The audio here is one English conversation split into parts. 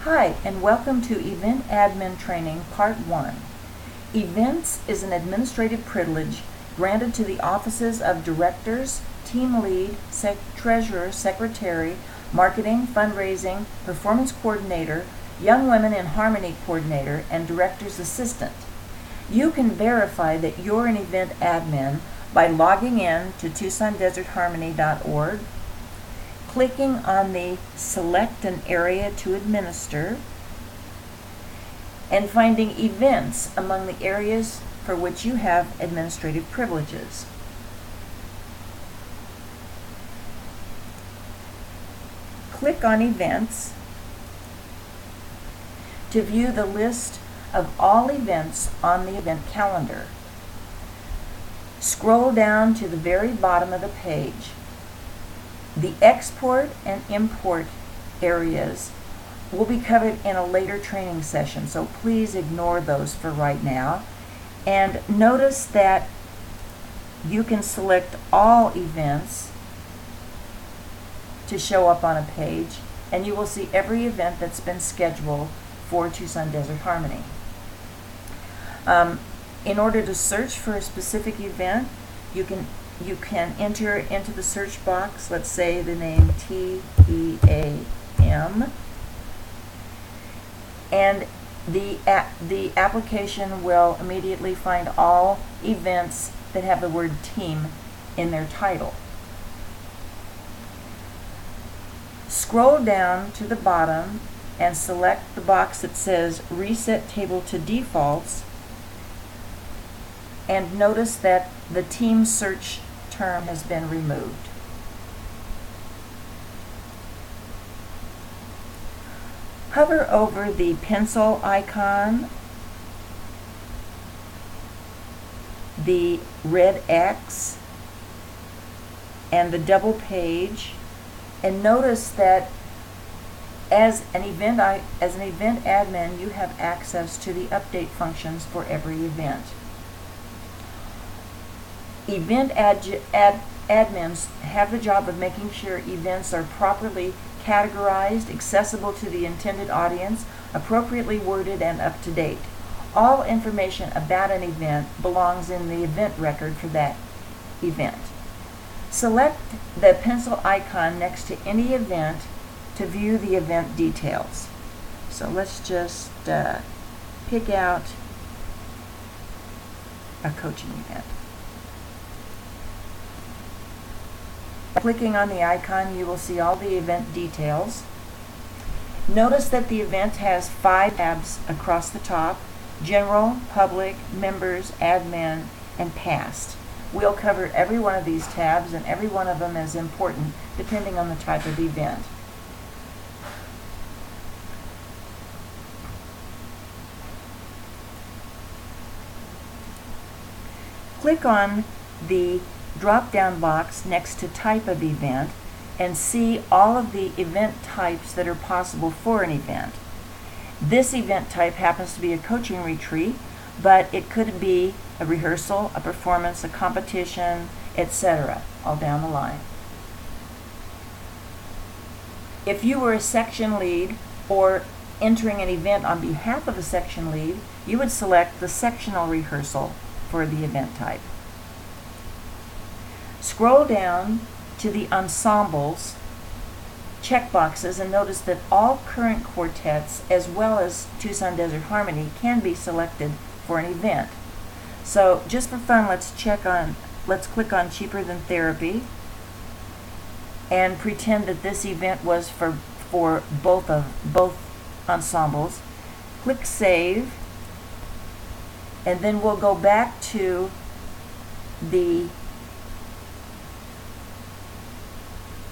Hi, and welcome to Event Admin Training Part 1. Events is an administrative privilege granted to the offices of directors, team lead, treasurer, secretary, marketing, fundraising, performance coordinator, young women in harmony coordinator, and director's assistant. You can verify that you're an event admin by logging in to TucsonDesertHarmony.org, clicking on the Select an Area to Administer, and finding events among the areas for which you have administrative privileges. Click on Events to view the list of all events on the event calendar. Scroll down to the very bottom of the page. The export and import areas will be covered in a later training session, so please ignore those for right now. And notice that you can select all events to show up on a page, and you will see every event that's been scheduled for Tucson Desert Harmony. In order to search for a specific event, you can enter into the search box, let's say the name TEAM, and the application will immediately find all events that have the word team in their title. Scroll down to the bottom and select the box that says Reset Table to Defaults, and notice that the team search term has been removed. Hover over the pencil icon, the red X, and the double page, and notice that as an event admin, you have access to the update functions for every event. Event admins have the job of making sure events are properly categorized, accessible to the intended audience, appropriately worded, and up to date. All information about an event belongs in the event record for that event. Select the pencil icon next to any event to view the event details. So let's just pick out a coaching event. Clicking on the icon, you will see all the event details. Notice that the event has 5 tabs across the top: General, Public, Members, Admin, and Past. We'll cover every one of these tabs, and every one of them is important depending on the type of event. Click on the drop-down box next to Type of Event and see all of the event types that are possible for an event. This event type happens to be a coaching retreat, but it could be a rehearsal, a performance, a competition, etc., all down the line. If you were a section lead or entering an event on behalf of a section lead, you would select the sectional rehearsal for the event type. Scroll down to the ensembles checkboxes and notice that all current quartets as well as Tucson Desert Harmony can be selected for an event. So just for fun, let's click on Cheaper Than Therapy and pretend that this event was for both ensembles. Click Save, and then we'll go back to the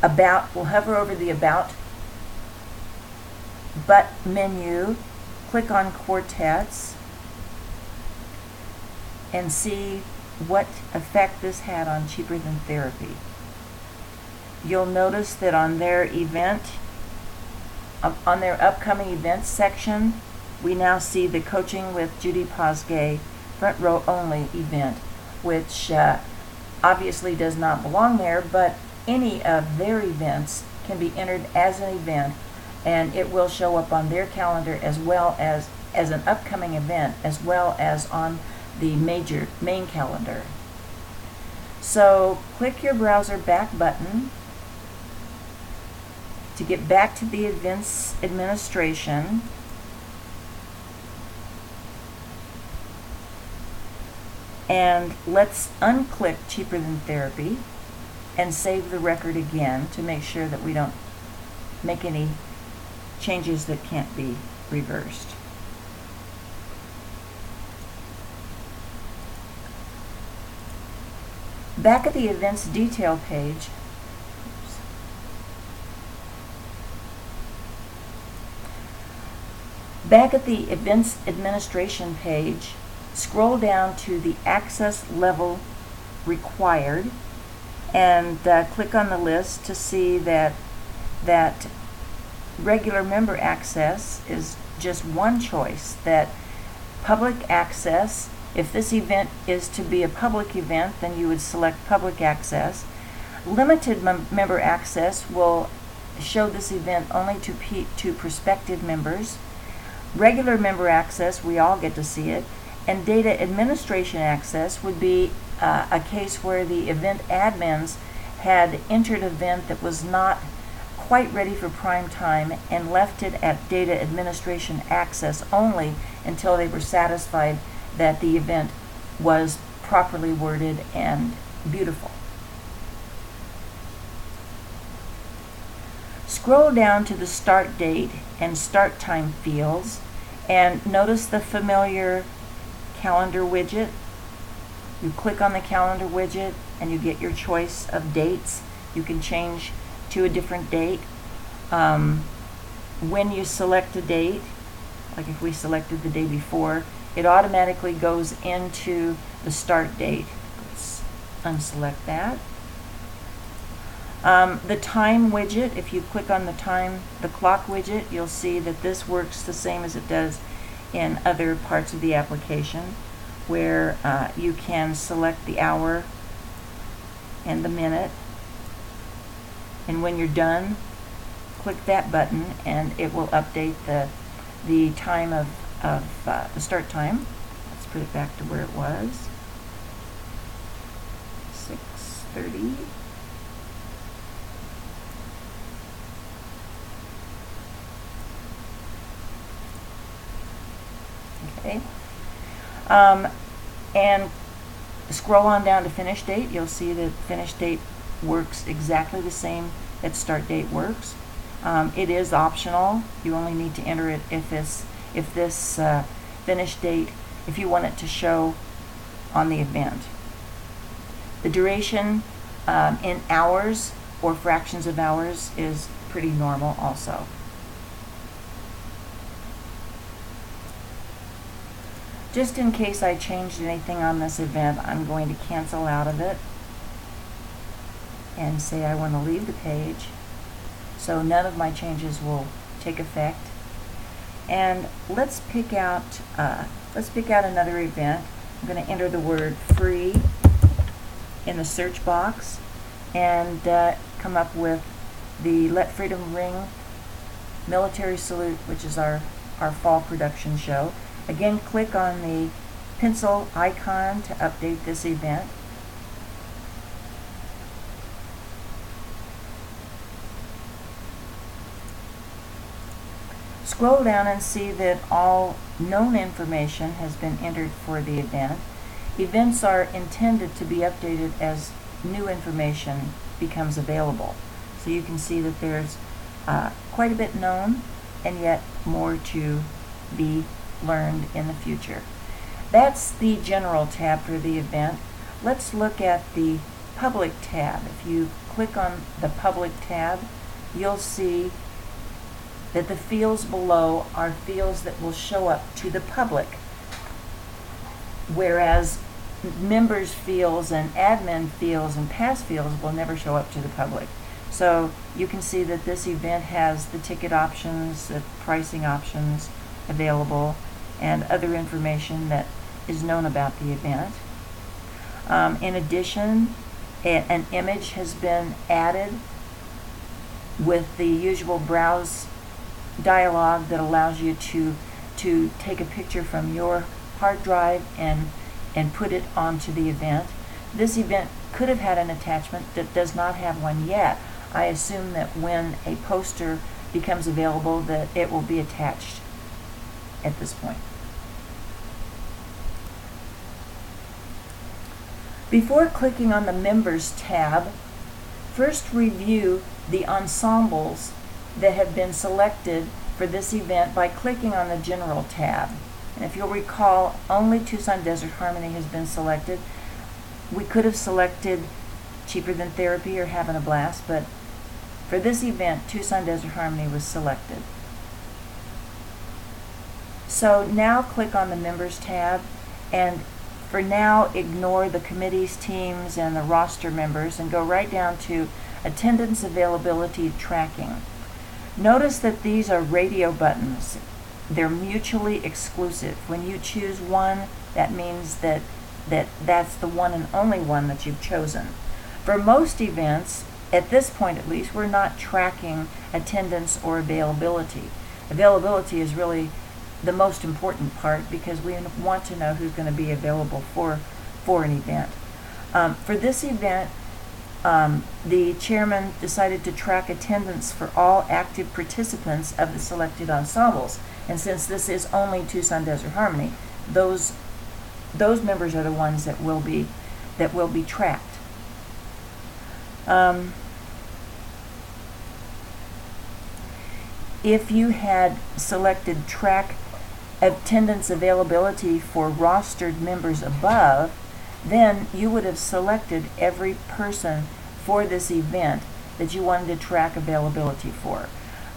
About. We'll hover over the About menu, click on Quartets, and see what effect this had on Cheaper Than Therapy. You'll notice that on their upcoming events section, we now see the Coaching with Judy Posgay front row only event, which obviously does not belong there, but any of their events can be entered as an event and it will show up on their calendar as well as an upcoming event, as well as on the main calendar. So click your browser back button to get back to the events administration. And let's unclick Cheaper Than Therapy and save the record again to make sure that we don't make any changes that can't be reversed. Back at the events detail page, back at the events administration page, scroll down to the access level required and click on the list to see that regular member access is just one choice, that public access, if this event is to be a public event, then you would select public access. Limited member access will show this event only to prospective members. Regular member access, we all get to see it. And data administration access would be a case where the event admins had entered an event that was not quite ready for prime time and left it at data administration access only until they were satisfied that the event was properly worded and beautiful. Scroll down to the start date and start time fields and notice the familiar calendar widget. You click on the calendar widget and you get your choice of dates. You can change to a different date. When you select a date, like if we selected the day before, it automatically goes into the start date. Let's unselect that. The time widget, if you click on the clock widget, you'll see that this works the same as it does in other parts of the application, where you can select the hour and the minute, and when you're done, click that button and it will update the time of the start time. Let's put it back to where it was, 6:30. Okay. And scroll on down to finish date. You'll see that finish date works exactly the same that start date works. It is optional. You only need to enter it if this finish date, if you want it to show on the event. The duration in hours or fractions of hours is pretty normal also. Just in case I changed anything on this event, I'm going to cancel out of it and say I want to leave the page, so none of my changes will take effect. And let's pick out another event. I'm going to enter the word free in the search box and come up with the Let Freedom Ring Military Salute, which is our fall production show. Again, click on the pencil icon to update this event. Scroll down and see that all known information has been entered for the event. Events are intended to be updated as new information becomes available. So you can see that there's quite a bit known and yet more to be learned in the future. That's the general tab for the event. Let's look at the public tab. If you click on the public tab, you'll see that the fields below are fields that will show up to the public, whereas members fields and admin fields and pass fields will never show up to the public. So you can see that this event has the ticket options, the pricing options available, and other information that is known about the event. In addition, an image has been added with the usual browse dialogue that allows you to take a picture from your hard drive and put it onto the event. This event could have had an attachment that does not have one yet. I assume that when a poster becomes available that it will be attached at this point. Before clicking on the Members tab, first review the ensembles that have been selected for this event by clicking on the General tab. And if you'll recall, only Tucson Desert Harmony has been selected. We could have selected Cheaper Than Therapy or Having a Blast, but for this event, Tucson Desert Harmony was selected. So now click on the Members tab, and for now ignore the committees, teams, and the roster members and go right down to Attendance Availability Tracking. Notice that these are radio buttons. They're mutually exclusive. When you choose one, that means that's the one and only one that you've chosen. For most events, at this point at least, we're not tracking attendance or availability. Availability is really the most important part because we want to know who's going to be available for an event. For this event, the chairman decided to track attendance for all active participants of the selected ensembles. And since this is only Tucson Desert Harmony, those members are the ones that will be tracked. If you had selected track attendance availability for rostered members above, then you would have selected every person for this event that you wanted to track availability for.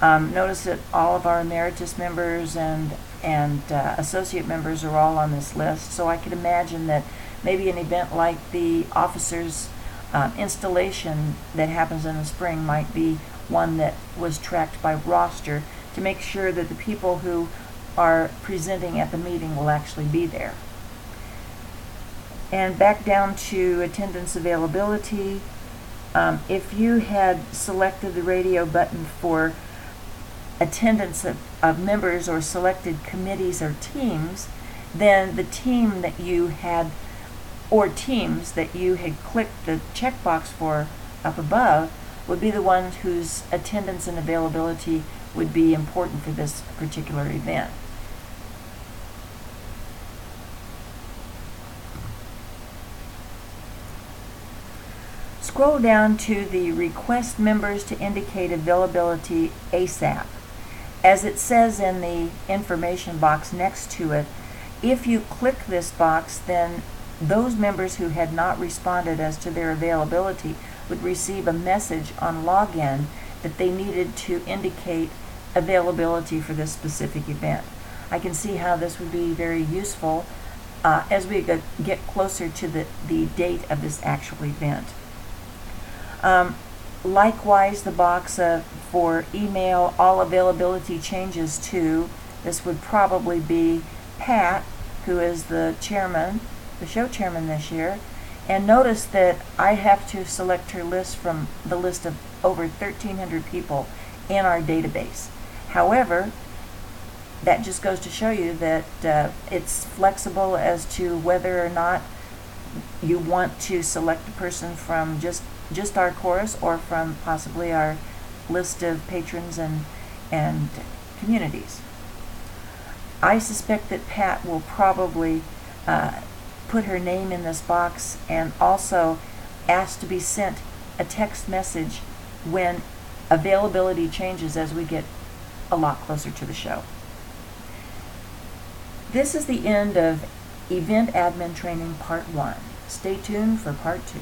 Notice that all of our emeritus members and associate members are all on this list, so I could imagine that maybe an event like the officers' installation that happens in the spring might be one that was tracked by roster to make sure that the people who are presenting at the meeting will actually be there. And back down to attendance availability, if you had selected the radio button for attendance of members or selected committees or teams, then the team that you had or teams that you had clicked the checkbox for up above would be the ones whose attendance and availability would be important for this particular event. Scroll down to the Request Members to Indicate Availability ASAP. As it says in the information box next to it, if you click this box, then those members who had not responded as to their availability would receive a message on login that they needed to indicate availability for this specific event. I can see how this would be very useful as we get closer to the date of this actual event. Likewise, the box for email all availability changes to, this would probably be Pat, who is the chairman, the show chairman this year. And notice that I have to select her list from the list of over 1,300 people in our database. However, that just goes to show you that it's flexible as to whether or not you want to select a person from just our chorus or from possibly our list of patrons and communities. I suspect that Pat will probably put her name in this box and also ask to be sent a text message when availability changes as we get a lot closer to the show. This is the end of Event Admin Training Part 1. Stay tuned for Part 2.